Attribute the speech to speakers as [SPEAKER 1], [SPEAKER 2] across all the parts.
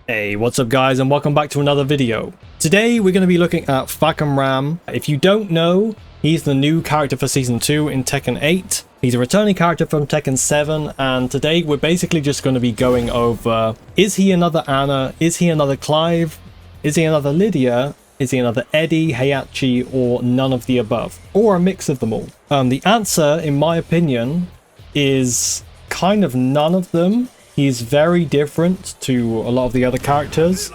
[SPEAKER 1] Hey, what's up guys, and welcome back to another video. Today we're going to be looking at FAHKUMRAM. If you don't know, he's the new character for Season 2 in Tekken 8. He's a returning character from Tekken 7, and today we're basically just going to be going over, is he another Anna, is he another Clive, is he another Lydia, is he another Eddie, Heihachi, or none of the above, or a mix of them all? The answer, in my opinion, is kind of none of them. He's very different to a lot of the other characters,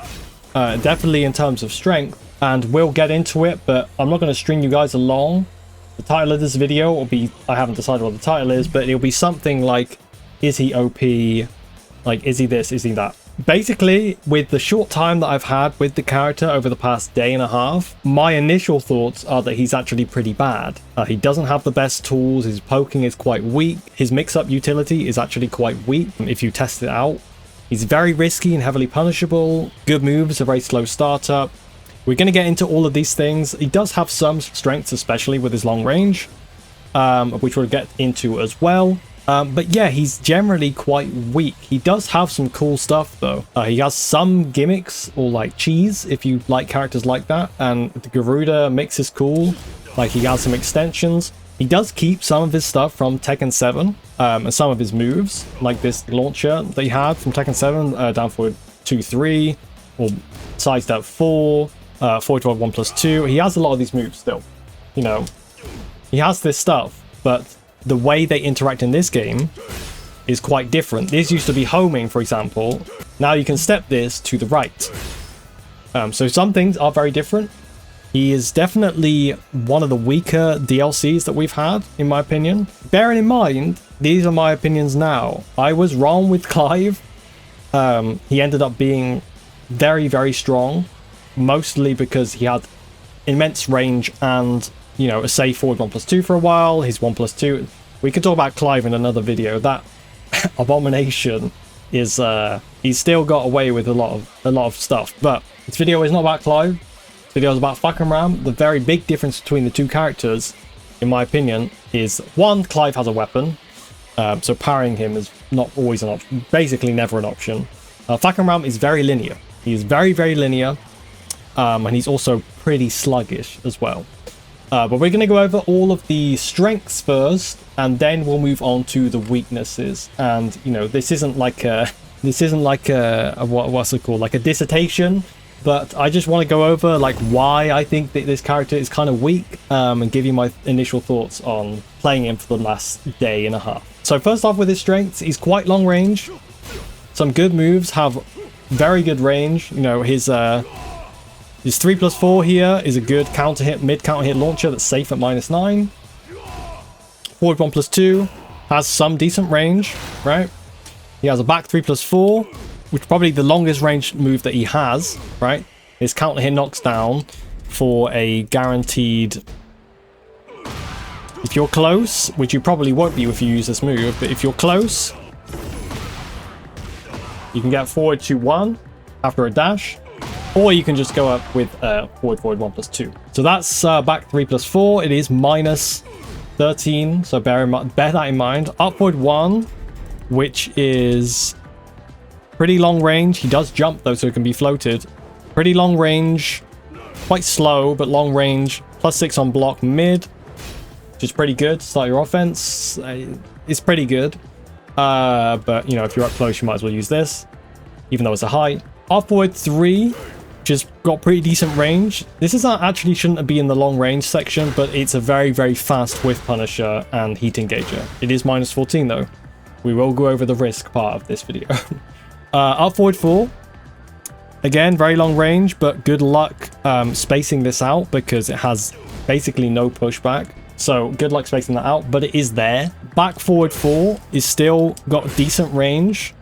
[SPEAKER 1] definitely in terms of strength, and we'll get into it, but I'm not going to string you guys along. The title of this video will be, I haven't decided what the title is, but it'll be something like, is he OP, like is he this, is he that? Basically, with the short time that I've had with the character over the past day and a half, my initial thoughts are that he's actually pretty bad. He doesn't have the best tools, his poking is quite weak, his mix-up utility is actually quite weak if you test it out. He's very risky and heavily punishable, good moves, a very slow startup. We're going to get into all of these things. He does have some strengths, especially with his long range, which we'll get into as well. But yeah, he's generally quite weak. He does have some cool stuff though. He has some gimmicks, or like cheese if you like characters like that, and the Garuda mix is cool. Like he has some extensions. He does keep some of his stuff from Tekken 7, and some of his moves, like this launcher that he had from Tekken 7, down forward 2-3, or sidestep 4, forward 12 1+2. He has a lot of these moves still. You know, he has this stuff, but the way they interact in this game is quite different. This used to be homing, for example. Now you can step this to the right. So some things are very different. He is definitely one of the weaker DLCs that we've had, in my opinion. Bearing in mind, these are my opinions now. I was wrong with Clive. He ended up being very, very strong, mostly because he had immense range and, you know, a safe forward 1+2 for a while, his 1+2. We could talk about Clive in another video. That abomination is he's still got away with a lot of stuff. But this video is not about Clive. This video is about FAHKUMRAM. The very big difference between the two characters, in my opinion, is one, Clive has a weapon, so parrying him is not always an option, basically never an option. FAHKUMRAM is very linear. He is very, very linear, and he's also pretty sluggish as well. But we're going to go over all of the strengths first, and then we'll move on to the weaknesses. And you know, this isn't like a what's it called, like a dissertation, but I just want to go over like why I think that this character is kind of weak, and give you my initial thoughts on playing him for the last day and a half. So first off, with his strengths, he's quite long range. Some good moves have very good range. You know, his 3+4 here is a good counter hit, mid counter hit launcher that's safe at -9. Forward 1+2 has some decent range, right? He has a back 3+4, which is probably the longest range move that he has, right? His counter hit knocks down for a guaranteed, if you're close, which you probably won't be if you use this move, but if you're close, you can get forward 2-1 after a dash. Or you can just go up with forward 1+2. So that's back 3+4. It is -13. So bear that in mind. Upward 1, which is pretty long range. He does jump though, so it can be floated. Pretty long range, quite slow, but long range. +6 on block mid, which is pretty good to start your offense. It's pretty good. But you know, if you're up close, you might as well use this, even though it's a height. Upward 3. Just got pretty decent range. This is actually shouldn't be in the long range section, but it's a very, very fast whiff punisher and heat engager. It is -14 though. We will go over the risk part of this video. Up forward 4. Again, very long range, but good luck spacing this out because it has basically no pushback. So good luck spacing that out, but it is there. Back forward 4 is still got decent range.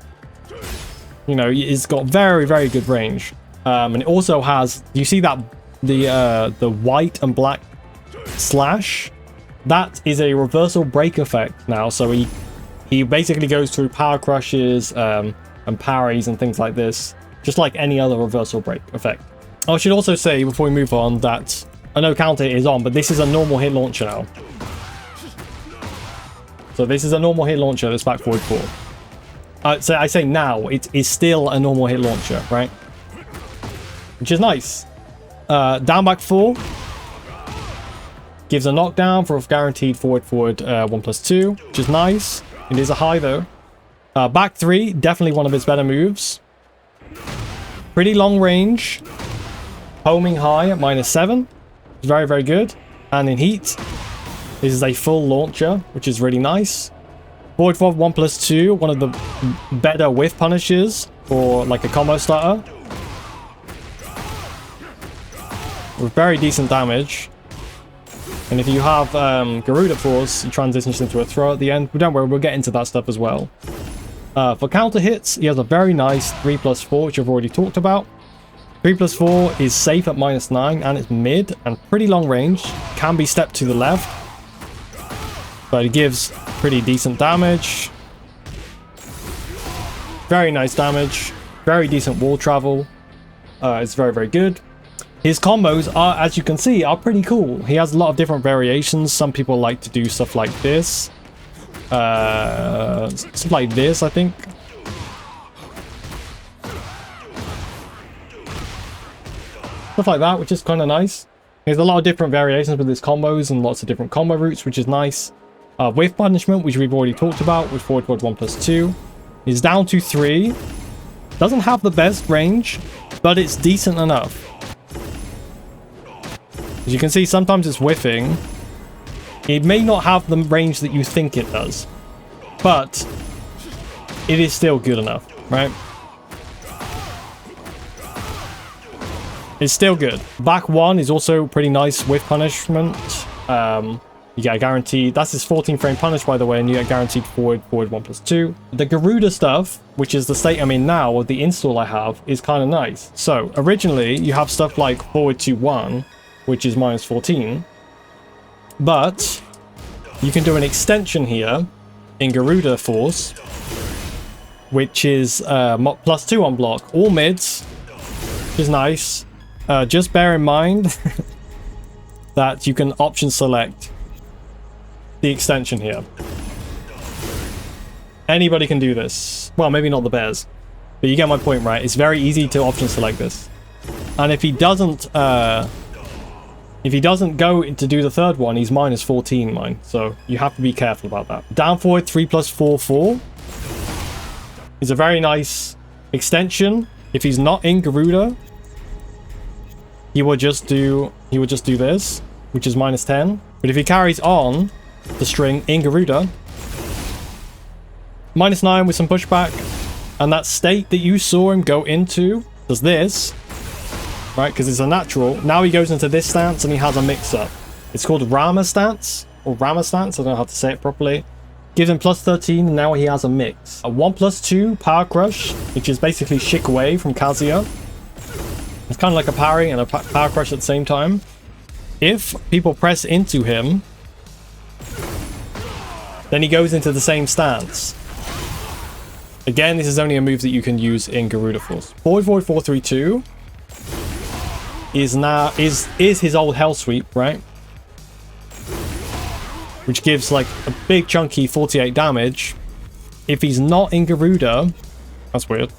[SPEAKER 1] You know, it's got very, very good range. And it also has, you see that the white and black slash? That is a reversal break effect now. So he basically goes through power crushes and parries and things like this, just like any other reversal break effect. I should also say before we move on that I know counter hit is on, but this is a normal hit launcher now. So this is a normal hit launcher that's back forward 4. So I say now, it is still a normal hit launcher, right? Which is nice. Down back 4 gives a knockdown for a guaranteed forward 1+2, which is nice. It is a high though. Back 3, definitely one of his better moves. Pretty long range. Homing high at -7. Very, very good. And in heat, this is a full launcher, which is really nice. Forward 1+2, one of the better whiff punishes for like a combo starter. With very decent damage. And if you have Garuda Force, he transitions into a throw at the end. But don't worry, we'll get into that stuff as well. For counter hits, he has a very nice 3+4, which I've already talked about. 3+4 is safe at -9 and it's mid and pretty long range. Can be stepped to the left. But it gives pretty decent damage. Very nice damage. Very decent wall travel. It's very, very good. His combos are, as you can see, are pretty cool. He has a lot of different variations. Some people like to do stuff like this. Stuff like this, I think. Stuff like that, which is kind of nice. There's a lot of different variations with his combos and lots of different combo routes, which is nice. Whiff punishment, which we've already talked about, with forward 1+2. He's down to 3. Doesn't have the best range, but it's decent enough. As you can see, sometimes it's whiffing. It may not have the range that you think it does, but it is still good enough, right? It's still good. Back 1 is also pretty nice whiff punishment. You get a guaranteed, that's his 14 frame punish, by the way, and you get guaranteed forward 1+2. The Garuda stuff, which is the state I'm in now, or the install I have, is kind of nice. So originally you have stuff like forward 2-1, which is -14, but you can do an extension here in Garuda Force, which is +2 on block, all mids, which is nice. Just bear in mind that you can option select the extension here. Anybody can do this. Well, maybe not the bears, but you get my point, right? It's very easy to option select this. And if he doesn't go to do the third one, he's -14 mine. So you have to be careful about that. Down forward 3+4 is a very nice extension. If he's not in Garuda, he will just do this, which is -10. But if he carries on the string in Garuda, -9 with some pushback, and that state that you saw him go into does this, right? Because it's a natural. Now he goes into this stance and he has a mix-up. It's called Rama stance, or Rama stance. I don't know how to say it properly. Gives him +13, and now he has a mix. A 1+2 power crush, which is basically Shick Away from Kazuya. It's kind of like a parry and a power crush at the same time. If people press into him, then he goes into the same stance. Again, this is only a move that you can use in Garuda Force. Forward 4-3-2 is his old Hell Sweep, right? Which gives like a big chunky 48 damage. If he's not in Garuda, that's weird.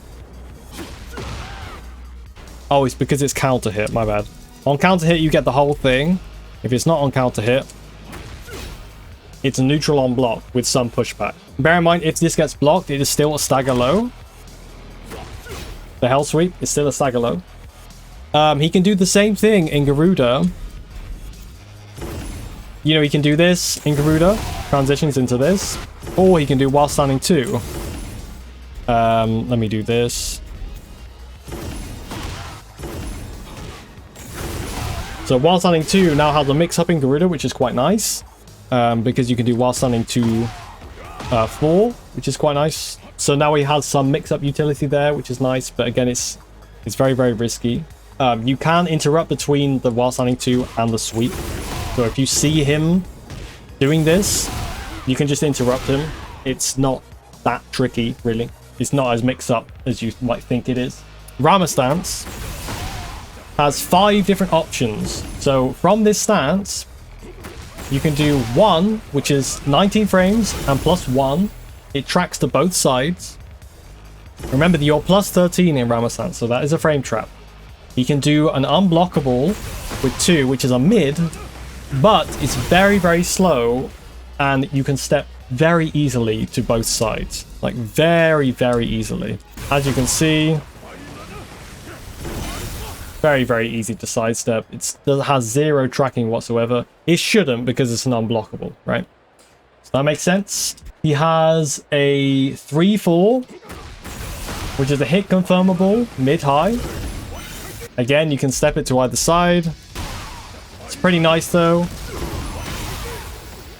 [SPEAKER 1] Oh, it's because it's counter hit, my bad. On counter hit, you get the whole thing. If it's not on counter hit, it's a neutral on block with some pushback. Bear in mind, if this gets blocked, it is still a stagger low. The Hell Sweep is still a stagger low. He can do the same thing in Garuda. You know, he can do this in Garuda, transitions into this, or he can do while standing 2. Let me do this. So while standing 2 now has a mix-up in Garuda, which is quite nice. Because you can do while standing 2-4, which is quite nice. So now he has some mix-up utility there, which is nice. But again, it's very, very risky. You can interrupt between the while standing 2 and the sweep. So if you see him doing this, you can just interrupt him. It's not that tricky, really. It's not as mix-up as you might think it is. Rama stance has 5 different options. So from this stance, you can do 1, which is 19 frames and +1. It tracks to both sides. Remember that you're plus 13 in Ramasan, so that is a frame trap. He can do an unblockable with 2, which is a mid, but it's very, very slow, and you can step very easily to both sides. Like, very, very easily. As you can see, very, very easy to sidestep. It has 0 tracking whatsoever. It shouldn't, because it's an unblockable, right? So that makes sense. He has a 3-4, which is a hit confirmable, mid-high. Again, you can step it to either side. It's pretty nice, though.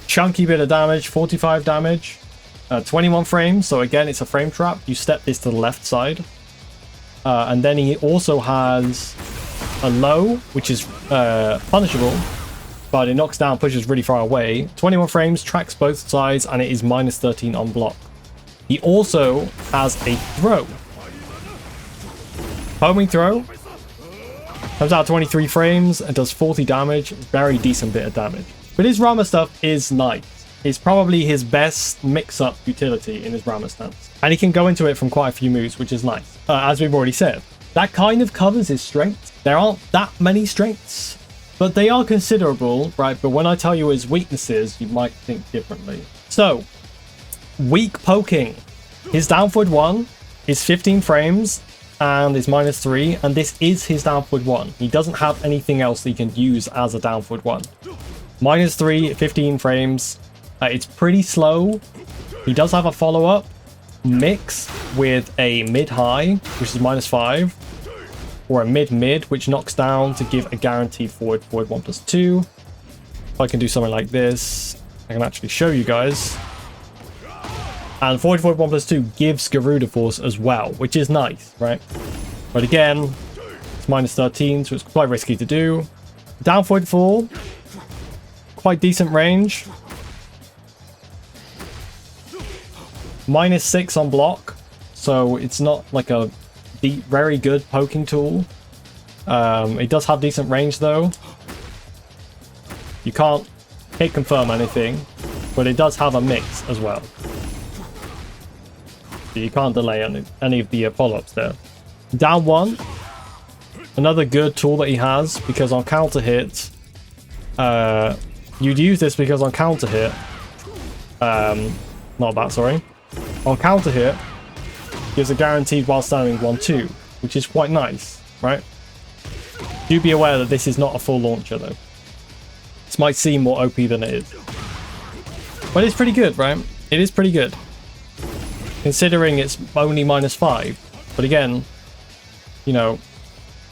[SPEAKER 1] Chunky bit of damage, 45 damage. 21 frames, so again, it's a frame trap. You step this to the left side. And then he also has a low, which is punishable, but it knocks down, pushes really far away. 21 frames, tracks both sides, and it is minus 13 on block. He also has a throw. Homing throw. Comes out 23 frames and does 40 damage. Very decent bit of damage. But his Rama stuff is nice. It's probably his best mix-up utility in his Rama stance. And he can go into it from quite a few moves, which is nice. As we've already said. That kind of covers his strengths. There aren't that many strengths, but they are considerable, right? But when I tell you his weaknesses, you might think differently. So, weak poking. His down forward 1 is 15 frames and is minus 3, and this is his down forward 1. He doesn't have anything else that he can use as a down forward 1. Minus 3, 15 frames. It's pretty slow. He does have a follow-up mix with a mid-high, which is minus 5, or a mid-mid, which knocks down to give a guaranteed forward 1+2. If I can do something like this, I can actually show you guys. And forward 1+2 gives Garuda force as well, which is nice, right? But again, it's minus 13, so it's quite risky to do. Down forward 4, quite decent range. Minus 6 on block, so it's not like a very good poking tool. It does have decent range though. You can't hit confirm anything, but it does have a mix as well. So you can't delay any of the follow-ups there. Down 1, another good tool that he has, because on counter hit, you'd use this because on counter hit, not that, sorry. On counter hit, gives a guaranteed while standing 1-2, which is quite nice, right? Do be aware that this is not a full launcher though. This might seem more OP than it is. But it's pretty good, right? It is pretty good. Considering it's only minus 5. But again, you know,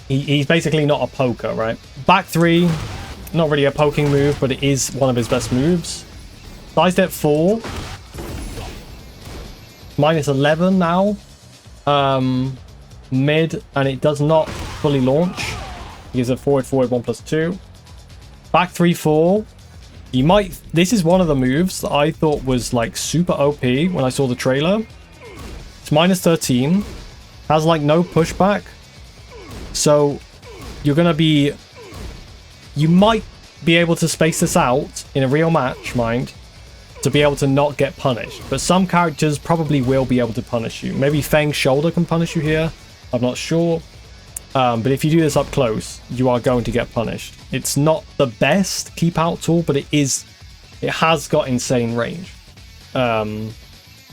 [SPEAKER 1] he's basically not a poker, right? Back 3, not really a poking move, but it is one of his best moves. Side step 4. Minus 11 now. Mid, and it does not fully launch. He gives a forward 1+2. Back 3-4. You might. This is one of the moves that I thought was like super OP when I saw the trailer. It's minus 13. Has like no pushback. So you're gonna be. You might be able to space this out in a real match, mind, to be able to not get punished. But some characters probably will be able to punish you. Maybe Fang's shoulder can punish you here. I'm not sure. But if you do this up close, you are going to get punished. It's not the best keep out tool, but it has got insane range. But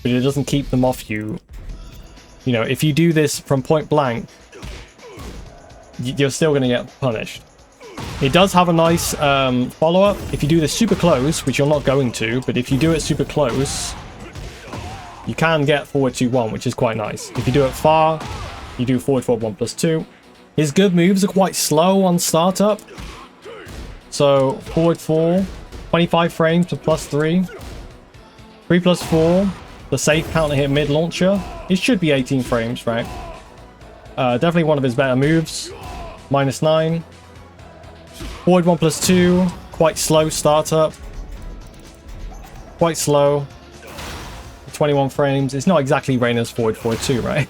[SPEAKER 1] it doesn't keep them off you. You know, if you do this from point blank, you're still going to get punished. It does have a nice follow-up. If you do this super close, which you're not going to, but if you do it super close, you can get forward 2-1, which is quite nice. If you do it far, you do forward 1+2. His good moves are quite slow on startup. So forward 4, 25 frames to +3. 3+4, the safe counter hit mid launcher. It should be 18 frames, right? Definitely one of his better moves. -9. Forward 1+2, quite slow startup. Quite slow. 21 frames. It's not exactly Reyna's forward 2, right?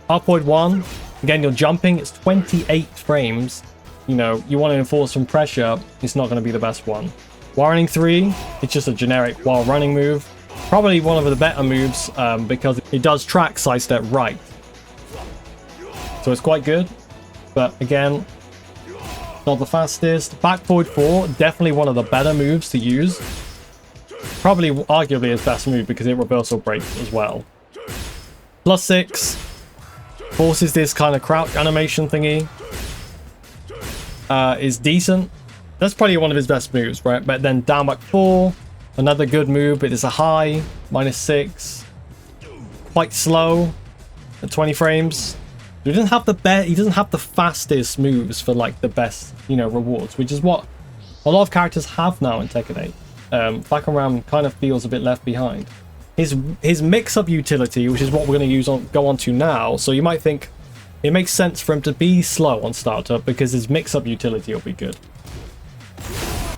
[SPEAKER 1] Upward 1. Again, you're jumping. It's 28 frames. You know, you want to enforce some pressure. It's not going to be the best one. While running 3, it's just a generic while running move. Probably one of the better moves because it does track sidestep right. So it's quite good. But again, not the fastest. Back forward 4, definitely one of the better moves to use. Probably arguably his best move because it reversal breaks as well. +6 forces this kind of crouch animation thingy. Is decent. That's probably one of his best moves, right? But then down back 4, another good move, but it's a high, -6. Quite slow at 20 frames. He doesn't have the fastest moves for like the best, you know, rewards, which is what a lot of characters have now in Tekken 8. FAHKUMRAM kind of feels a bit left behind. His mix-up utility, which is what we're going to go on to now, so you might think it makes sense for him to be slow on startup because his mix-up utility will be good.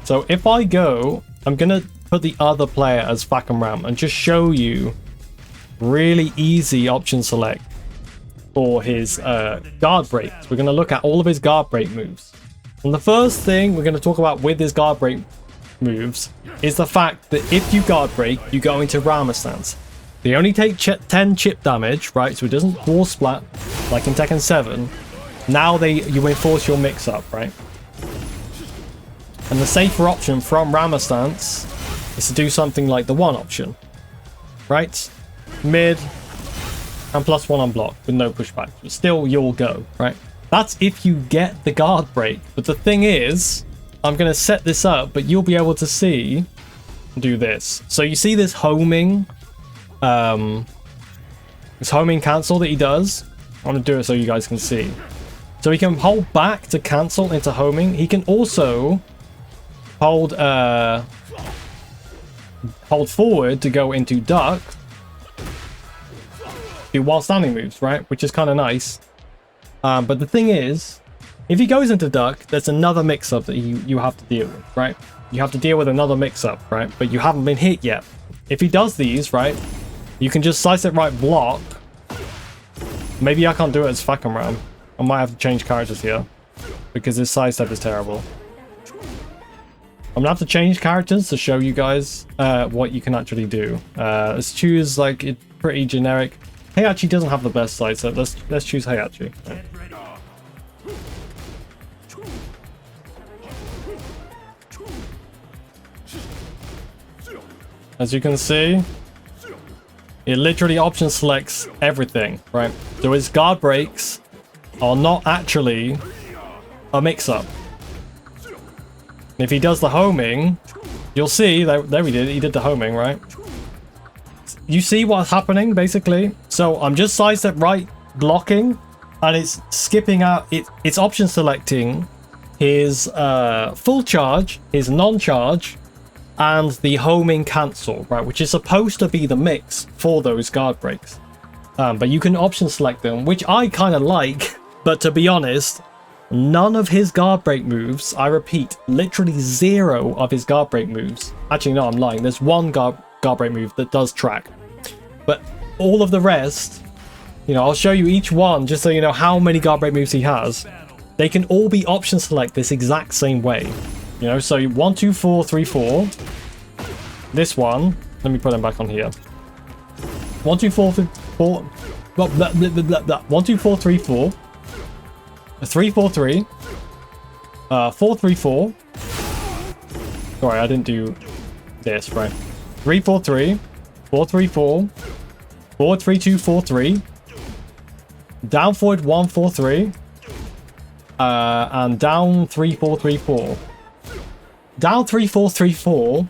[SPEAKER 1] So if I go, I'm going to put the other player as FAHKUMRAM and just show you really easy option select for his guard breaks. We're going to look at all of his guard break moves. And the first thing we're going to talk about with his guard break moves is the fact that if you guard break, you go into Rama stance. They only take 10 chip damage, right? So it doesn't wall splat like in Tekken 7. Now you enforce your mix-up, right? And the safer option from Rama stance is to do something like the 1 option, right? Mid and +1 on block with no pushback. But still, you'll go, right? That's if you get the guard break. But the thing is, I'm going to set this up, but you'll be able to see, do this. So you see this homing, cancel that he does. I'm going to do it so you guys can see. So he can hold back to cancel into homing. He can also hold forward to go into duck. Do while standing moves, right? Which is kind of nice. But the thing is, if he goes into duck, there's another mix-up that you have to deal with, right? You have to deal with another mix-up, right? But you haven't been hit yet. If he does these, right, you can just slice it right block. Maybe I can't do it as FAHKUMRAM. I might have to change characters here because his sidestep is terrible. I'm gonna have to change characters to show you guys what you can actually do. Let's choose like a pretty generic. Heihachi doesn't have the best sidestep. Let's choose Heihachi. Right. As you can see, it literally option selects everything, right? So his guard breaks are not actually a mix-up. If he does the homing, you'll see that there he did the homing, right? You see what's happening basically. So I'm just sidestep right blocking, and it's skipping out. It's option selecting his full charge, his non-charge, and the homing cancel, right? Which is supposed to be the mix for those guard breaks. But you can option select them, which I kind of like. But to be honest, none of his guard break moves, I repeat, literally 0 of his guard break moves. Actually, no, I'm lying. There's one guard break move that does track. But all of the rest, you know, I'll show you each one just so you know how many guard break moves he has. They can all be option select this exact same way. You know, so 1, 2, 4, 3, 4. This one, let me put them back on here. 1, 2, 4, 4. 1, 2, 4, 3, 4. 3, 4, 3. 4, 3, 4. Sorry, I didn't do this, right? 3, 4, 3. 4, 3, 4. 4, 3, 2, 4, 3. Down forward 1, 4, 3. And down 3, 4, 3, 4. Down 3, 4, 3, 4.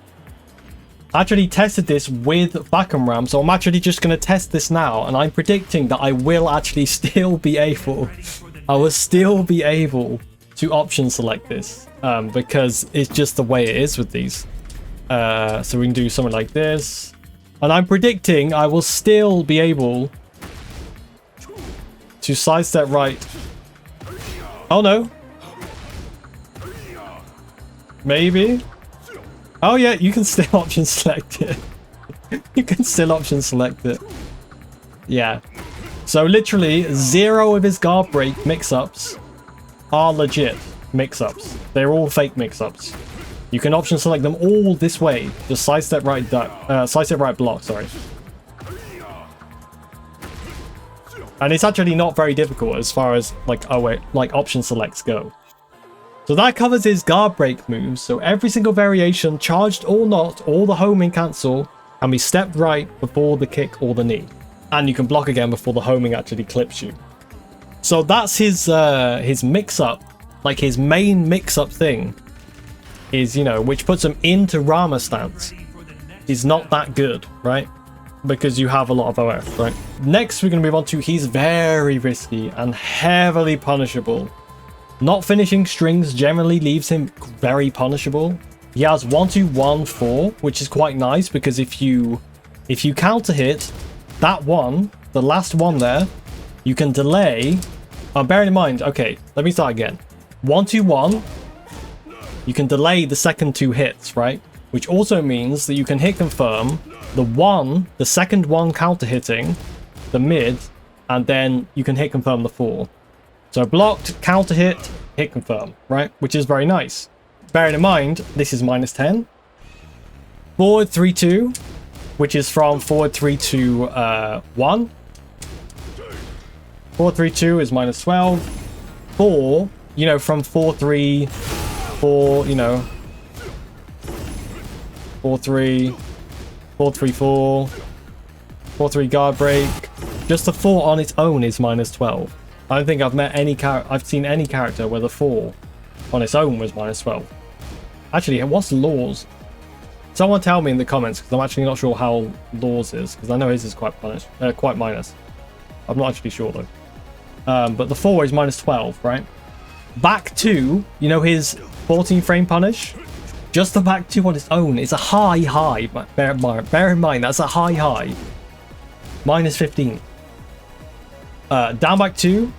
[SPEAKER 1] I actually tested this with FAHKUMRAM, so I'm actually just going to test this now, and I'm predicting that I will actually still be able... I will still be able to option select this, because it's just the way it is with these. So we can do something like this. And I'm predicting I will still be able to sidestep right. Oh no. Maybe. Oh yeah, you can still option select it. You can still option select it. Yeah. So literally 0 of his guard break mix-ups are legit mix-ups. They're all fake mix-ups. You can option select them all this way. Just sidestep right block, sorry. And it's actually not very difficult as far as like option selects go. So that covers his guard break moves. So every single variation, charged or not, or the homing cancel, can be stepped right before the kick or the knee. And you can block again before the homing actually clips you. So that's his mix-up, like his main mix-up thing. Is, you know, which puts him into Rama stance, is not that good, right? Because you have a lot of OF, right? Next, we're going to move on to he's very risky and heavily punishable. Not finishing strings generally leaves him very punishable. He has 1-2-1-4, which is quite nice because if you counter hit that one, the last one there, you can delay. Bear in mind, okay, let me start again. 1-2-1. You can delay the second 2 hits, right? Which also means that you can hit confirm the second one counter hitting, the mid, and then you can hit confirm the 4. So blocked, counter hit confirm, right? Which is very nice. Bearing in mind, this is -10. Forward 3-2, which is from forward 3-2-1. Forward 3-2 is -12. 4, you know, from 4-3... 4, you know, 4-3, 4-3-4, 4-3 guard break. Just the 4 on its own is -12. I don't think I've seen any character where the 4 on its own was -12. Actually, what's Laws? Someone tell me in the comments, because I'm actually not sure how Laws is, because I know his is quite minus. I'm not actually sure though. But the 4 is -12, right? Back 2, you know his 14 frame punish? Just the back 2 on its own is a high, but bear in mind that's a high. -15. Down back 2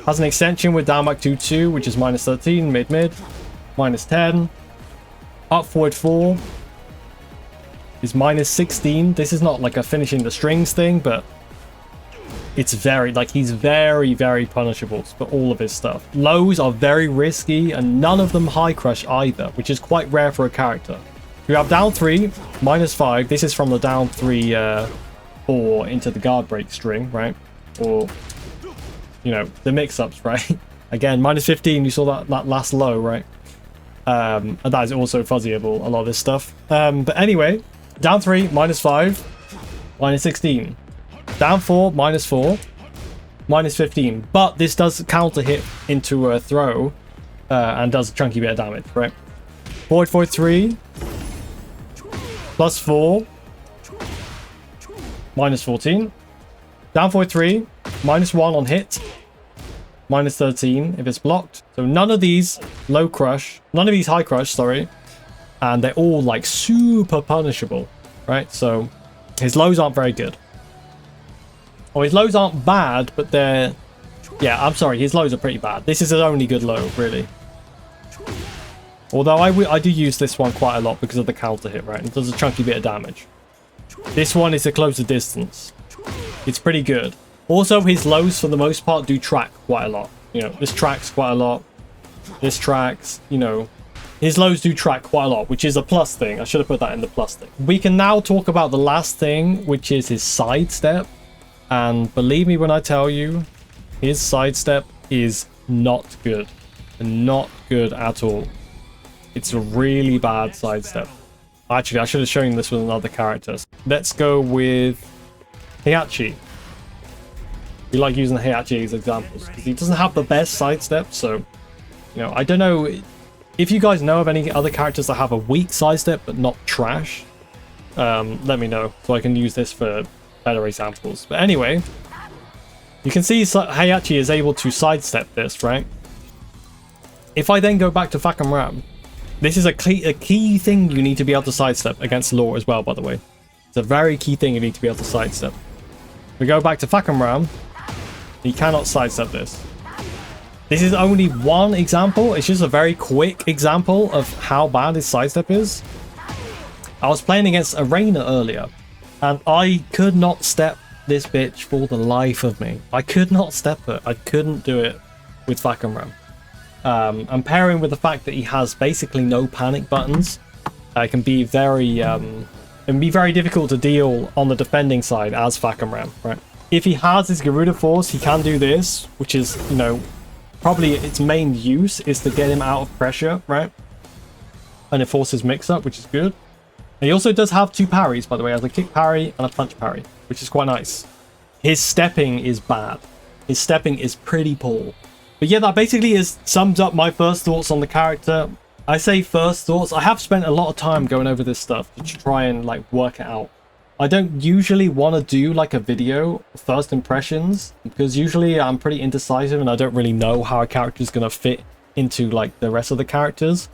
[SPEAKER 1] has an extension with down back 2-2, which is -13, mid, -10. Up forward 4 is -16. This is not like a finishing the strings thing, but it's very, like, he's very, very punishable for all of his stuff. Lows are very risky, and none of them high crush either, which is quite rare for a character. You have down 3, -5. This is from the down 3, 4 into the guard break string, right? Or, you know, the mix-ups, right? Again, -15, you saw that last low, right? And that is also fuzzyable, a lot of this stuff. But anyway, down 3, -5, -16. Down 4, -4, -15. But this does counter hit into a throw and does a chunky bit of damage, right? Forward 4-3, +4, -14. Down 4-3, -1 on hit, -13 if it's blocked. So none of these high crush, sorry. And they're all like super punishable, right? So his lows aren't very good. Or his lows aren't bad, but they're... Yeah, I'm sorry, his lows are pretty bad. This is his only good low, really. Although I do use this one quite a lot because of the counter hit, right? It does a chunky bit of damage. This one is a closer distance. It's pretty good. Also, his lows, for the most part, do track quite a lot. You know, this tracks quite a lot. This tracks, you know... His lows do track quite a lot, which is a plus thing. I should have put that in the plus thing. We can now talk about the last thing, which is his sidestep. And believe me when I tell you, his sidestep is not good. Not good at all. It's a really bad sidestep. Actually, I should have shown this with another character. Let's go with Heihachi. We like using Heihachi as examples because he doesn't have the best sidestep. So, you know, I don't know if you guys know of any other characters that have a weak sidestep but not trash. Let me know so I can use this for better examples. But anyway, you can see Heihachi is able to sidestep this, right? If I then go back to FAHKUMRAM, this is a key thing you need to be able to sidestep against Law as well, by the way. It's a very key thing you need to be able to sidestep. We go back to FAHKUMRAM, he cannot sidestep this. This is only one example. It's just a very quick example of how bad his sidestep is. I was playing against Arena earlier, and I could not step this bitch for the life of me. I could not step it. I couldn't do it with FAHKUMRAM. And pairing with the fact that he has basically no panic buttons, it can be very difficult to deal on the defending side as FAHKUMRAM, right? If he has his Garuda force, he can do this, which is, you know, probably its main use is to get him out of pressure, right? And it forces Mixup, which is good. And he also does have 2 parries, by the way, as a kick parry and a punch parry, which is quite nice. His stepping is bad. His stepping is pretty poor. But yeah, that basically sums up my first thoughts on the character. I say first thoughts. I have spent a lot of time going over this stuff to try and like work it out. I don't usually want to do like a video first impressions because usually I'm pretty indecisive and I don't really know how a character is going to fit into like the rest of the characters.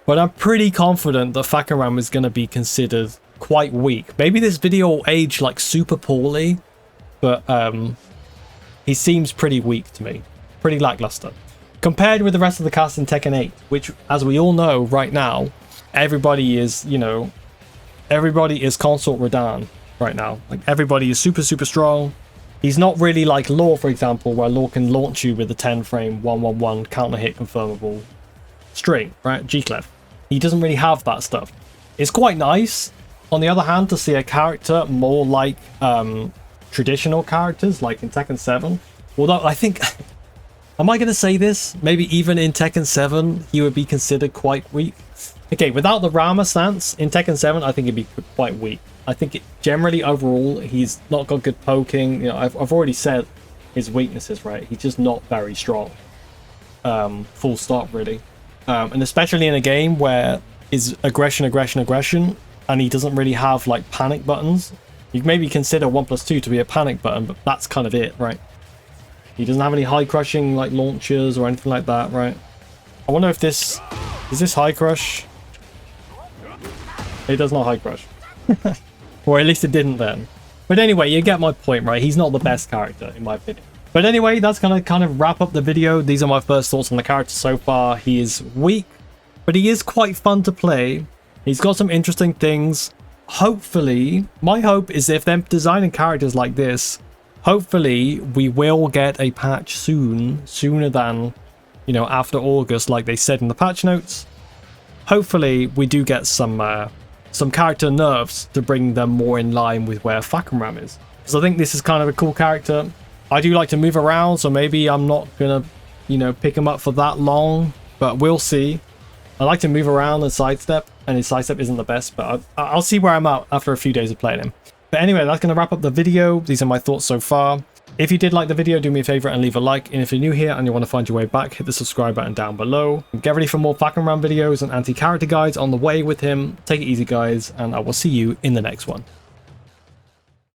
[SPEAKER 1] But I'm pretty confident that FAHKUMRAM is going to be considered quite weak. Maybe this video will age like super poorly, but he seems pretty weak to me. Pretty lackluster. Compared with the rest of the cast in Tekken 8, which, as we all know right now, everybody is, you know, everybody is Consort Radahn right now. Like, everybody is super, super strong. He's not really like Law, for example, where Law can launch you with a 10-frame 1-1-1 counter hit confirmable string, right? G-Clef. He doesn't really have that stuff. It's quite nice, on the other hand, to see a character more like traditional characters, like in Tekken 7. Although, I think... Am I going to say this? Maybe even in Tekken 7, he would be considered quite weak. Okay, without the Rama stance, in Tekken 7, I think he'd be quite weak. I think generally, overall, he's not got good poking. You know, I've already said his weaknesses, right? He's just not very strong. Full stop, really. And especially in a game where is aggression, and he doesn't really have, like, panic buttons. You can maybe consider 1+2 to be a panic button, but that's kind of it, right? He doesn't have any high crushing like launchers or anything like that, right? I wonder if this... Is this high crush? It does not high crush. Or at least it didn't then. But anyway, you get my point, right? He's not the best character, in my opinion. But anyway, that's gonna kind of wrap up the video. These are my first thoughts on the character so far. He is weak, but he is quite fun to play. He's got some interesting things. Hopefully, my hope is if they're designing characters like this, hopefully we will get a patch soon, sooner than, you know, after August, like they said in the patch notes. Hopefully we do get some character nerfs to bring them more in line with where FAHKUMRAM is. So I think this is kind of a cool character. I do like to move around, so maybe I'm not gonna, you know, pick him up for that long, but we'll see. I like to move around and sidestep, and his sidestep isn't the best, but I'll see where I'm at after a few days of playing him. But anyway, that's going to wrap up the video. These are my thoughts so far. If you did like the video, do me a favor and leave a like. And if you're new here and you want to find your way back, hit the subscribe button down below. Get ready for more FAHKUMRAM videos and anti-character guides on the way with him. Take it easy, guys, and I will see you in the next one.